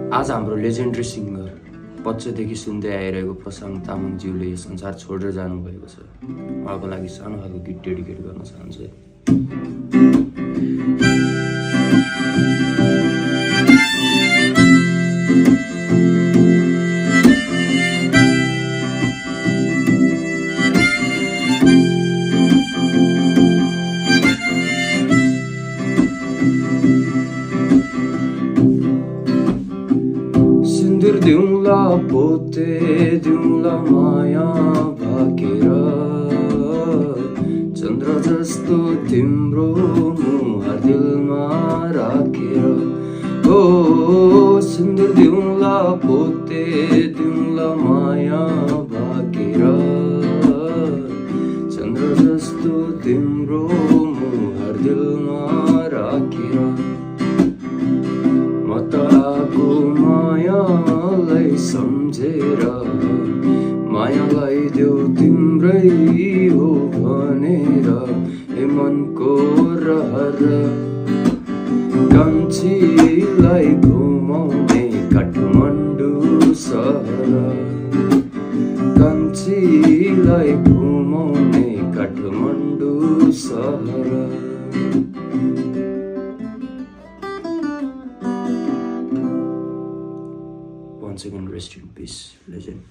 आज हाम्रो legendary singer बच्चादेखि सुन्दै आइरहेको प्रशान्त तामाङज्यूले यो संसार छोडेर जानुभएको छ। उहाँको लागि सानो खालको गीत डेडिकेट गर्न चाहन्छु। सिन्दुर दिउँला पोते दिउँला माया भाकेर, चन्द्र जस्तो तिम्रो मुहार दिलमा राखेर। हो सिन्दुर दिउँला पोते दिउँला माया भाकेर, चन्द्र जस्तो तिम्रो मुहार दिलमा राखेर। म त आगो मायालाई सम्झेर, मायालाई देऊ तिम्रै हो भनेर, हे मनको रहर। कान्छीलाई घुमाउने काठमाडौँ सहर, कान्छीलाई घुमाउने काठमाडौँ सहर। Once again, rest in peace, legend.